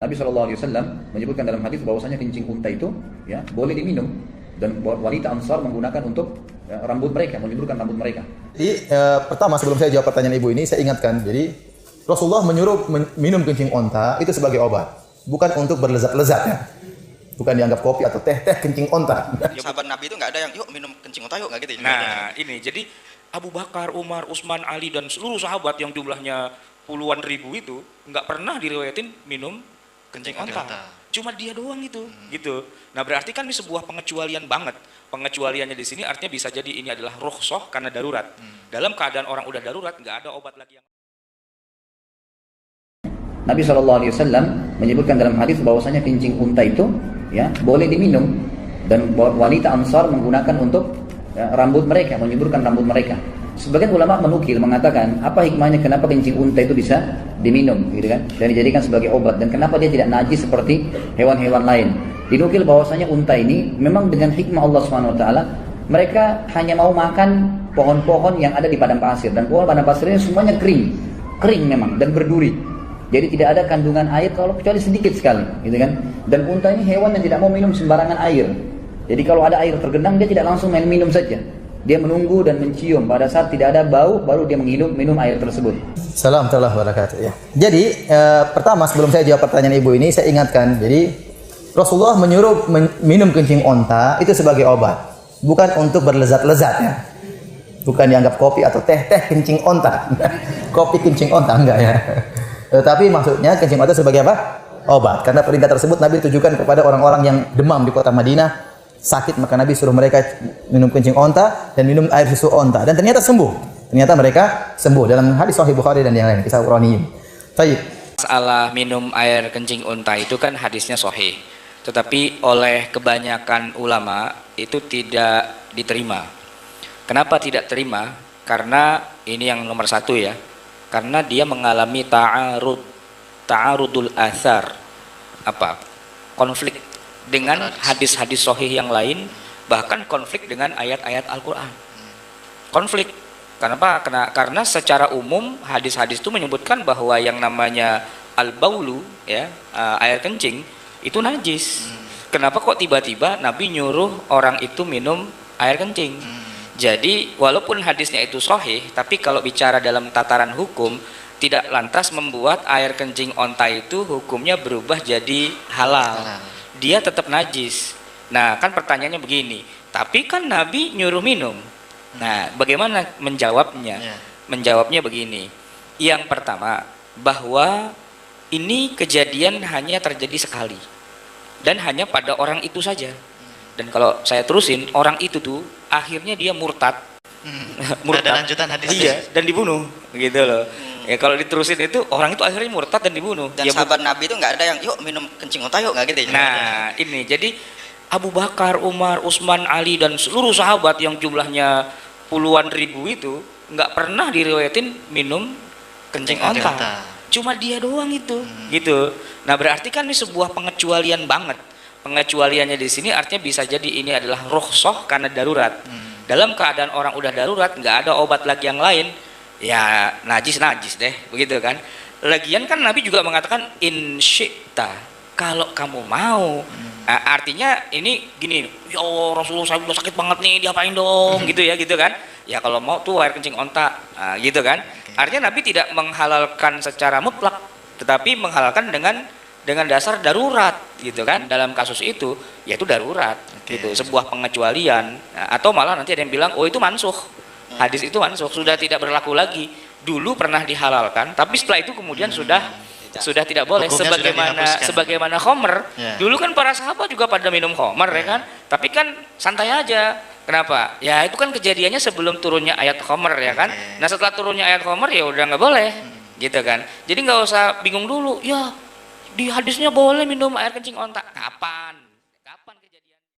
Nabi SAW menyebutkan dalam hadis bahwasanya kencing unta itu ya boleh diminum dan wanita Ansar menggunakan untuk rambut mereka, menyuburkan rambut mereka. Jadi pertama sebelum saya jawab pertanyaan ibu ini, saya ingatkan. Jadi Rasulullah menyuruh minum kencing unta itu sebagai obat, bukan untuk berlezat-lezat ya. Bukan dianggap kopi atau teh kencing unta. Sahabat Nabi itu nggak ada yang yuk minum kencing unta yuk, nggak gitu ya? Nah ini jadi Abu Bakar, Umar, Utsman, Ali dan seluruh sahabat yang jumlahnya puluhan ribu itu nggak pernah diriwayatin minum kencing unta. Cuma dia doang itu, gitu. Nah berarti kan ini sebuah pengecualian banget. Pengecualiannya di sini artinya bisa jadi ini adalah rukhsah karena darurat. Dalam keadaan orang udah darurat nggak ada obat lagi yang. Nabi SAW menyebutkan dalam hadis bahwasanya kencing unta itu ya boleh diminum dan wanita Ansar menggunakan untuk rambut mereka, menyuburkan rambut mereka. Sebagian ulama menukil mengatakan apa hikmahnya kenapa kencing unta itu bisa diminum, gitu kan? Dan dijadikan sebagai obat dan kenapa dia tidak najis seperti hewan-hewan lain. Dinukil bahwasanya unta ini memang dengan hikmah Allah Subhanahu wa taala mereka hanya mau makan pohon-pohon yang ada di padang pasir dan pohon padang pasir ini semuanya kering memang dan berduri. Jadi tidak ada kandungan air kalau kecuali sedikit sekali, gitu kan? Dan unta ini hewan yang tidak mau minum sembarangan air. Jadi kalau ada air tergenang dia tidak langsung main minum saja. Dia menunggu dan mencium pada saat tidak ada bau baru dia minum air tersebut. Salam warahmatullahi wabarakatuh ya. Jadi pertama sebelum saya jawab pertanyaan ibu ini, saya ingatkan. Jadi Rasulullah menyuruh minum kencing unta itu sebagai obat, bukan untuk berlezat-lezat ya. Bukan dianggap kopi atau teh kencing unta. Kopi kencing unta enggak ya. Tetapi maksudnya kencing unta sebagai apa? Obat. Karena perintah tersebut Nabi tujukan kepada orang-orang yang demam di kota Madinah, sakit, maka Nabi suruh mereka minum kencing onta dan minum air susu onta dan ternyata sembuh. Ternyata mereka sembuh dalam hadis Sahih Bukhari dan yang lain, kisah Qur'ani. Baik. Masalah minum air kencing unta itu kan hadisnya sahih, tetapi oleh kebanyakan ulama itu tidak diterima. Kenapa tidak terima? Karena ini yang nomor satu ya, karena dia mengalami ta'arudul athar, konflik dengan hadis-hadis sahih yang lain, bahkan konflik dengan ayat-ayat Al-Quran. Konflik. Kenapa? Karena secara umum hadis-hadis itu menyebutkan bahwa yang namanya al-baulu ya, air kencing itu najis. Kenapa kok tiba-tiba Nabi nyuruh orang itu minum air kencing? Jadi walaupun hadisnya itu sahih, tapi kalau bicara dalam tataran hukum tidak lantas membuat air kencing onta itu hukumnya berubah jadi halal. Dia tetap najis. Nah kan pertanyaannya begini, tapi kan Nabi nyuruh minum. Nah bagaimana menjawabnya? Menjawabnya begini, yang pertama bahwa ini kejadian hanya terjadi sekali dan hanya pada orang itu saja. Dan kalau saya terusin, orang itu tuh akhirnya dia murtad. Murtad. Ada lanjutan hadisnya. Iya, dan dibunuh gitu loh. Ya kalau diterusin itu orang itu akhirnya murtad dan dibunuh. Dan ya, sahabat Nabi itu nggak ada yang yuk minum kencing unta yuk, nggak gitu ya? Nah ini jadi Abu Bakar, Umar, Utsman, Ali dan seluruh sahabat yang jumlahnya puluhan ribu itu nggak pernah diriwayatin minum kencing onta. Cuma dia doang itu, gitu. Nah berarti kan ini sebuah pengecualian banget. Pengecualiannya di sini artinya bisa jadi ini adalah rukhsah karena darurat. Dalam keadaan orang udah darurat nggak ada obat lagi yang lain. Ya najis deh, begitu kan. Lagian kan Nabi juga mengatakan in syi'ta, kalau kamu mau. Nah, artinya ini gini, ya Allah Rasulullah saya udah sakit banget nih, diapain dong, gitu kan. Ya kalau mau tuh air kencing onta, gitu kan. Artinya Nabi tidak menghalalkan secara mutlak, tetapi menghalalkan dengan dasar darurat, gitu kan. Dalam kasus itu yaitu darurat, gitu, sebuah pengecualian. Nah, atau malah nanti ada yang bilang oh itu mansukh. Hadis itu mansukh, sudah tidak berlaku lagi. Dulu pernah dihalalkan, tapi setelah itu kemudian sudah tidak boleh. Sebagaimana khamr. Dulu kan para sahabat juga pada minum khamr ya kan, tapi kan santai aja. Kenapa? Ya itu kan kejadiannya sebelum turunnya ayat khamr ya kan. Nah setelah turunnya ayat khamr ya udah nggak boleh, gitu kan. Jadi nggak usah bingung dulu. Ya di hadisnya boleh minum air kencing onta. Kapan?